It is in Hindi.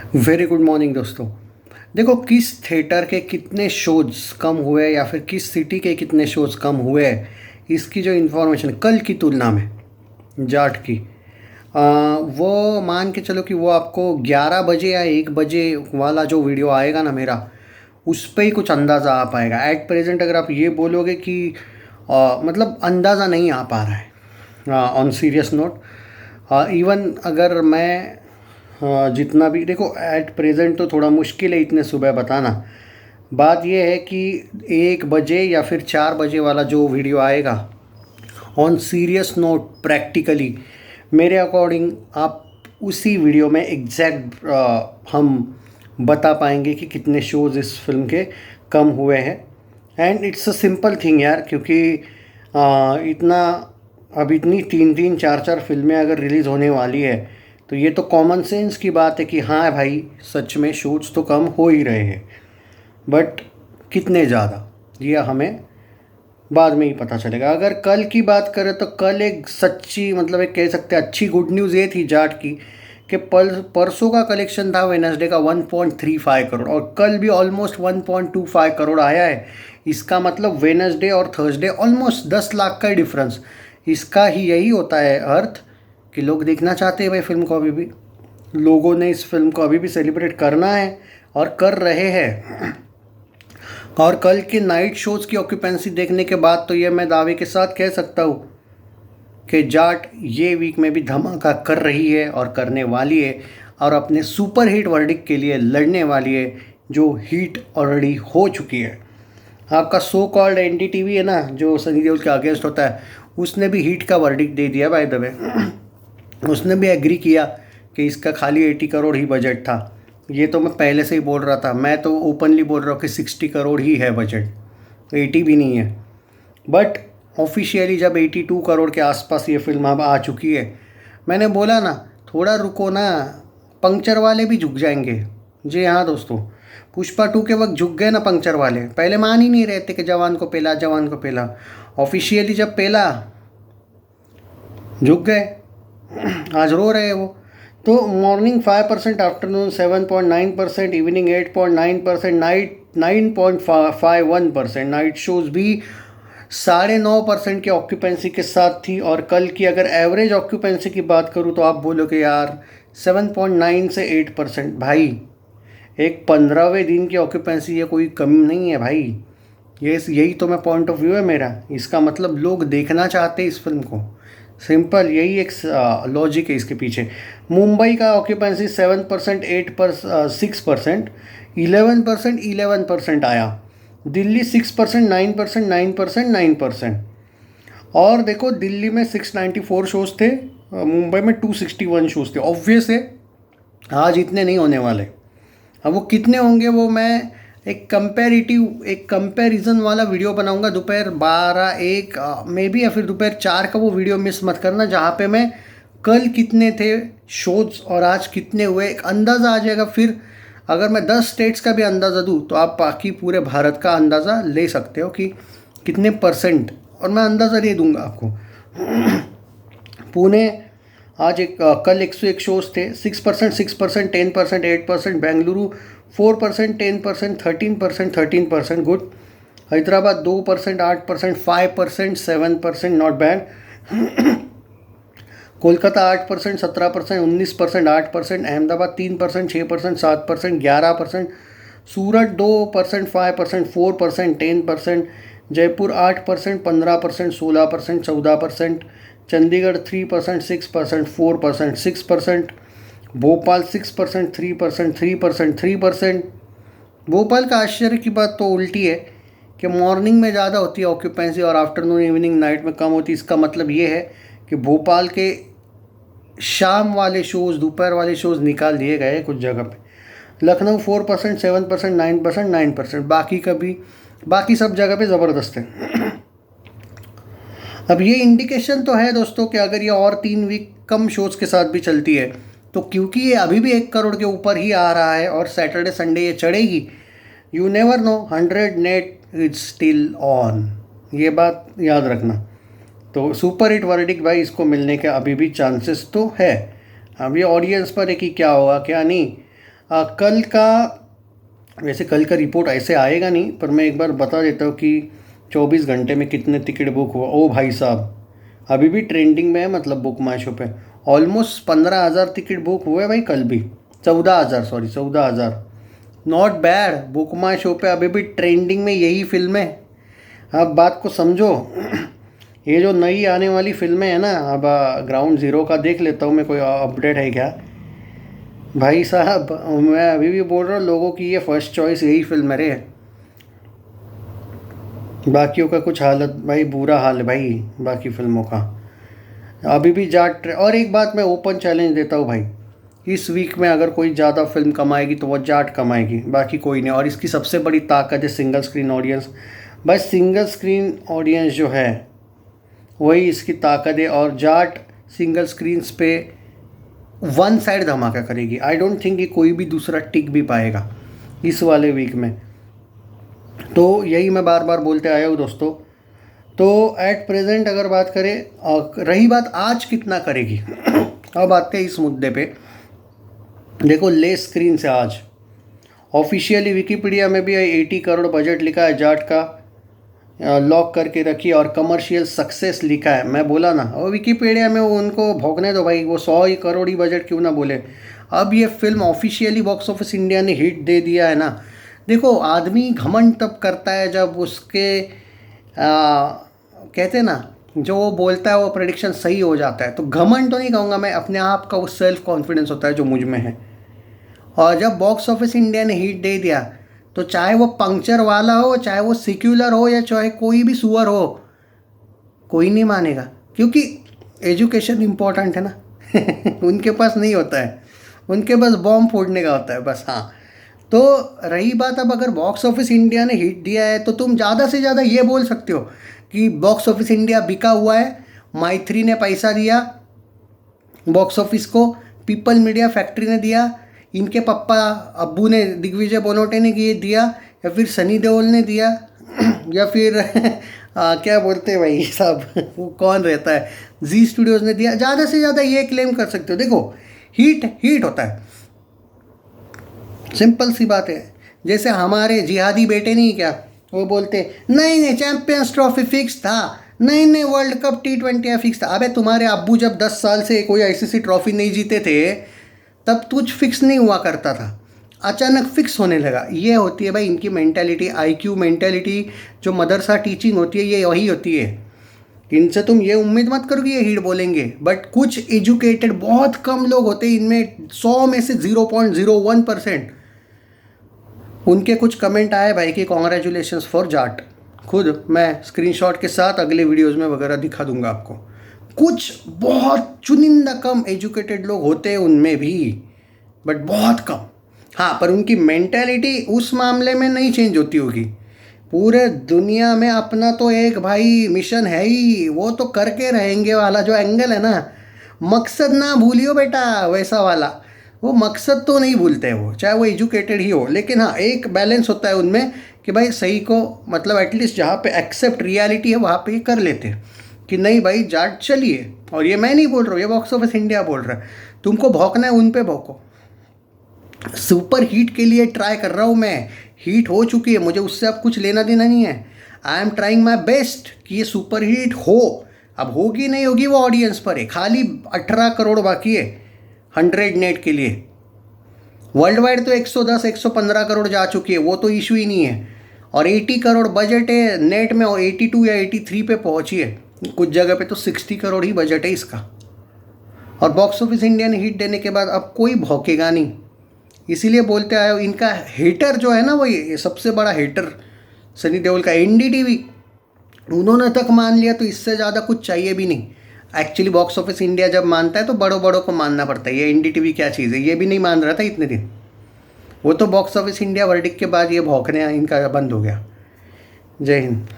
वेरी गुड मॉर्निंग दोस्तों। देखो, किस थिएटर के कितने शोज कम हुए या फिर किस सिटी के कितने शोज कम हुए, इसकी जो इन्फॉर्मेशन कल की तुलना में जाट की, वो मान के चलो कि वो आपको 11 बजे या 1 बजे वाला जो वीडियो आएगा ना मेरा, उस पे ही कुछ अंदाज़ा आ पाएगा। एट प्रेजेंट अगर आप ये बोलोगे कि मतलब अंदाज़ा नहीं आ पा रहा है ऑन सीरियस नोट। इवन अगर मैं जितना भी देखो, एट प्रेजेंट तो थोड़ा मुश्किल है इतने सुबह बताना। बात यह है कि 1 बजे या फिर 4 बजे वाला जो वीडियो आएगा, ऑन सीरियस नोट प्रैक्टिकली मेरे अकॉर्डिंग आप उसी वीडियो में एग्जैक्ट हम बता पाएंगे कि कितने शोज़ इस फिल्म के कम हुए हैं। And it's a simple thing यार, क्योंकि इतना अब इतनी 3-3 4-4 फिल्में अगर रिलीज़ होने वाली है तो ये तो कॉमन सेंस की बात है कि हाँ भाई, सच में शूट्स तो कम हो ही रहे हैं, बट कितने ज़्यादा ये हमें बाद में ही पता चलेगा। अगर कल की बात करें तो कल एक सच्ची, मतलब एक कह सकते हैं अच्छी गुड न्यूज़ ये थी जाट की कि परसों का कलेक्शन था वेनसडे का 1.35 करोड़, और कल भी ऑलमोस्ट 1.25 करोड़ आया है। इसका मतलब वेनसडे और थर्सडे ऑलमोस्ट 10 लाख का ही डिफरेंस। इसका ही यही होता है अर्थ कि लोग देखना चाहते हैं भाई फिल्म को। अभी भी लोगों ने इस फिल्म को अभी भी सेलिब्रेट करना है और कर रहे हैं। और कल के नाइट शोज़ की ऑक्यूपेंसी देखने के बाद तो ये मैं दावे के साथ कह सकता हूँ कि जाट ये वीक में भी धमाका कर रही है और करने वाली है, और अपने सुपर हिट वर्डिक्ट के लिए लड़ने वाली है, जो हिट ऑलरेडी हो चुकी है। आपका सो कॉल्ड एनडीटीवी है ना, जो सनी देओल के अगेंस्ट होता है, उसने भी हिट का वर्डिक्ट दे दिया बाय द वे। उसने भी एग्री किया कि इसका खाली 80 करोड़ ही बजट था। ये तो मैं पहले से ही बोल रहा था, मैं तो ओपनली बोल रहा हूँ कि 60 करोड़ ही है बजट, 80 भी नहीं है। बट ऑफिशियली जब 82 करोड़ के आसपास ये फिल्म अब आ चुकी है, मैंने बोला ना थोड़ा रुको ना, पंक्चर वाले भी झुक जाएंगे। जी हाँ दोस्तों, पुष्पा 2 के वक्त झुक गए ना पंक्चर वाले। पहले मान ही नहीं रहते कि जवान को पेला, जवान को पेला। ऑफिशियली जब पेला झुक गए, आज रो रहे हैं वो। तो morning 5%, afternoon 7.9%, evening 8.9%, night 9.51%। Night shows भी 9.5% के ऑक्यूपेंसी के साथ थी। और कल की अगर एवरेज ऑक्यूपेंसी की बात करूँ तो आप बोलोगे यार 7.9 से 8%। भाई एक 15वें दिन की ऑक्यूपेंसी, ये कोई कमी नहीं है भाई। ये यही तो मैं पॉइंट ऑफ व्यू है मेरा। इसका मतलब लोग देखना चाहते हैं इस फिल्म को, सिंपल यही एक लॉजिक है इसके पीछे। मुंबई का ऑक्यूपेंसी 7%, 6%, 11%, 11% आया। दिल्ली 6%, 9%, 9%, 9%। और देखो, दिल्ली में 694 शोज़ थे, मुंबई में 261 शोज़ थे। ऑब्वियस है आज इतने नहीं होने वाले। अब वो कितने होंगे वो मैं एक कंपैरिजन वाला वीडियो बनाऊंगा दोपहर 12-1 में भी, या फिर दोपहर 4 का वो वीडियो मिस मत करना, जहाँ पे मैं कल कितने थे शोज और आज कितने हुए एक अंदाज़ा आ जाएगा। फिर अगर मैं 10 स्टेट्स का भी अंदाज़ा दूँ तो आप बाकी पूरे भारत का अंदाज़ा ले सकते हो कि कितने परसेंट, और मैं अंदाज़ा दे दूंगा आपको। पुणे आज कल 101 शोज़ थे, 6%, 6%, 10%, 8%। Bengaluru 4%, 10%, 13%, 13%, good. Hyderabad 2%, 8%, 5%, 7%, not bad. Kolkata 8%, 17%, 19%, 8%। Ahmedabad 3%, 6%, 7%, 11%। सूरत 2%, 5%, 4%, 10%। जयपुर 8%, 15%, 16%, 14%। चंडीगढ़ 3%, 6%, 4%, 6%। भोपाल 6%, 3%, 3%, 3%। भोपाल का आश्चर्य की बात तो उल्टी है कि मॉर्निंग में ज़्यादा होती है ऑक्यूपेंसी और आफ्टरनून, इवनिंग, नाइट में कम होती है। इसका मतलब ये है कि भोपाल के शाम वाले शोज़, दोपहर वाले शोज़ निकाल दिए गए कुछ जगह पे। लखनऊ 4%, 7%, 9%, 9%। बाकी सब जगह पे ज़बरदस्त है। अब ये इंडिकेशन तो है दोस्तों कि अगर ये और 3 वीक कम शोज़ के साथ भी चलती है, तो क्योंकि ये अभी भी 1 करोड़ के ऊपर ही आ रहा है और सैटरडे संडे ये चढ़ेगी, you never know, 100 net is still on. ये बात याद रखना। तो सुपर हिट वर्डिक्ट भाई, इसको मिलने के अभी भी चांसेस तो है। अब ये ऑडियंस पर है कि क्या होगा क्या नहीं। कल का, वैसे कल का रिपोर्ट ऐसे आएगा नहीं, पर मैं एक बार बता देता हूँ कि 24 घंटे में कितने टिकट बुक हुआ। ओ भाई साहब, अभी भी ट्रेंडिंग में है, मतलब बुक माई शो पे ऑलमोस्ट 15,000 टिकट बुक हुए भाई कल भी। 14,000, sorry 14,000। Not bad, book my show पे अभी भी ट्रेंडिंग में यही फिल्म है। अब बात को समझो। ये जो नई आने वाली फिल्में हैं ना, अब ग्राउंड ज़ीरो का देख लेता हूँ मैं, कोई अपडेट है क्या भाई साहब। मैं अभी भी बोल रहा हूँ, लोगों की ये फर्स्ट चॉइस यही फिल्म है रे। बाकियों का कुछ हालत भाई, बुरा हाल है भाई बाकी फिल्मों का। अभी भी जाट। और एक बात मैं ओपन चैलेंज देता हूँ भाई, इस वीक में अगर कोई ज़्यादा फिल्म कमाएगी तो वो जाट कमाएगी, बाकी कोई नहीं। और इसकी सबसे बड़ी ताकत है सिंगल स्क्रीन ऑडियंस। बस सिंगल स्क्रीन ऑडियंस जो है वही इसकी ताकत है। और जाट सिंगल स्क्रीन्स पे वन साइड धमाका करेगी। आई डोंट थिंक कि कोई भी दूसरा टिक भी पाएगा इस वाले वीक में। तो यही मैं बार बार बोलते आया हूँ दोस्तों। तो एट प्रेजेंट अगर बात करें, रही बात आज कितना करेगी अब आते हैं इस मुद्दे पे। देखो, ले स्क्रीन से आज ऑफिशियली विकीपीडिया में भी 80 करोड़ बजट लिखा है जाट का, लॉक करके रखी, और कमर्शियल सक्सेस लिखा है। मैं बोला ना, और विकीपीडिया में उनको भोगने दो भाई, वो 100 करोड़ ही बजट क्यों ना बोले। अब ये film officially box office India ने हिट दे दिया है ना। देखो, आदमी घमंड तब करता है जब उसके कहते हैं ना, जो वो बोलता है वो प्रेडिक्शन सही हो जाता है। तो घमंड तो नहीं कहूँगा मैं, अपने आप का वो सेल्फ कॉन्फिडेंस होता है जो मुझ में है। और जब बॉक्स ऑफिस इंडिया ने हिट दे दिया, तो चाहे वो पंक्चर वाला हो, चाहे वो सिक्युलर हो, या चाहे कोई भी सुअर हो, कोई नहीं मानेगा, क्योंकि एजुकेशन इम्पोर्टेंट है ना उनके पास नहीं होता है, उनके पास बॉम्ब फोड़ने का होता है बस। हाँ, तो रही बात, अब अगर बॉक्स ऑफिस इंडिया ने हिट दिया है तो तुम ज़्यादा से ज़्यादा ये बोल सकते हो कि बॉक्स ऑफिस इंडिया बिका हुआ है, माइथ्री ने पैसा दिया बॉक्स ऑफिस को, पीपल मीडिया फैक्ट्री ने दिया, इनके पप्पा अब्बू ने, दिग्विजय बोनोटे ने ये दिया, या फिर सनी देओल ने दिया या फिर क्या बोलते हैं भाई साहब वो कौन रहता है, जी स्टूडियोज़ ने दिया। ज़्यादा से ज़्यादा ये क्लेम कर सकते हो। देखो, हीट होता है, सिंपल सी बात है। जैसे हमारे जिहादी बेटे नहीं क्या, वो बोलते नहीं चैंपियंस ट्रॉफी फिक्स था, नहीं वर्ल्ड कप T20 फिक्स था। अबे तुम्हारे अब्बू जब 10 साल से कोई ICC ट्रॉफी नहीं जीते थे तब कुछ फिक्स नहीं हुआ करता था, अचानक फिक्स होने लगा। ये होती है भाई इनकी मेंटालिटी, IQ मेंटालिटी, जो मदरसा टीचिंग होती है ये वही होती है। इनसे तुम ये उम्मीद मत करो कि ये हिट बोलेंगे। बट कुछ एजुकेटेड बहुत कम लोग होते हैं इनमें, 100 में से 0.01%। उनके कुछ कमेंट आए भाई कि कॉन्ग्रेचुलेशंस फॉर जाट। खुद मैं स्क्रीनशॉट के साथ अगले वीडियोस में वगैरह दिखा दूंगा आपको। कुछ बहुत चुनिंदा कम एजुकेटेड लोग होते हैं उनमें भी, बट बहुत कम। हाँ, पर उनकी मेंटालिटी उस मामले में नहीं चेंज होती होगी। पूरे दुनिया में अपना तो एक भाई मिशन है ही, वो तो करके रहेंगे वाला जो एंगल है ना, मकसद ना भूलियो बेटा, वैसा वाला। वो मकसद तो नहीं भूलते वो, चाहे वो एजुकेटेड ही हो। लेकिन हाँ, एक बैलेंस होता है उनमें कि भाई सही को, मतलब एटलीस्ट जहाँ पे एक्सेप्ट रियलिटी है वहाँ पे कर लेते हैं कि नहीं भाई जाट चलिए। और ये मैं नहीं बोल रहा हूँ, ये बॉक्स ऑफिस इंडिया बोल रहा है। तुमको भौंकना है उन पे भौंको। सुपर हीट के लिए ट्राई कर रहा हूँ मैं, हीट हो चुकी है, मुझे उससे अब कुछ लेना देना नहीं है। I am trying my best कि ये सुपर हीट हो। अब होगी नहीं होगी वो ऑडियंस पर है, खाली 18 करोड़ बाकी है 100 नेट के लिए। वर्ल्ड वाइड तो 110 115 करोड़ जा चुकी है, वो तो इशू ही नहीं है। और 80 करोड़ बजट है नेट में, और 82 या 83 पे पहुंची है। कुछ जगह पे तो 60 करोड़ ही बजट है इसका। और बॉक्स ऑफिस इंडिया ने हिट देने के बाद अब कोई भौंकेगा नहीं। इसीलिए बोलते आए हो, इनका हेटर जो है ना, वो ये सबसे बड़ा हेटर सनी देओल का NDTV, उन्होंने तक मान लिया तो इससे ज़्यादा कुछ चाहिए भी नहीं। एक्चुअली बॉक्स ऑफिस इंडिया जब मानता है तो बड़ों बड़ों को मानना पड़ता है। ये NDTV क्या चीज़ है, ये भी नहीं मान रहा था इतने दिन। वो तो बॉक्स ऑफिस इंडिया वर्डिक्ट के बाद ये भौंकने इनका बंद हो गया। जय हिंद।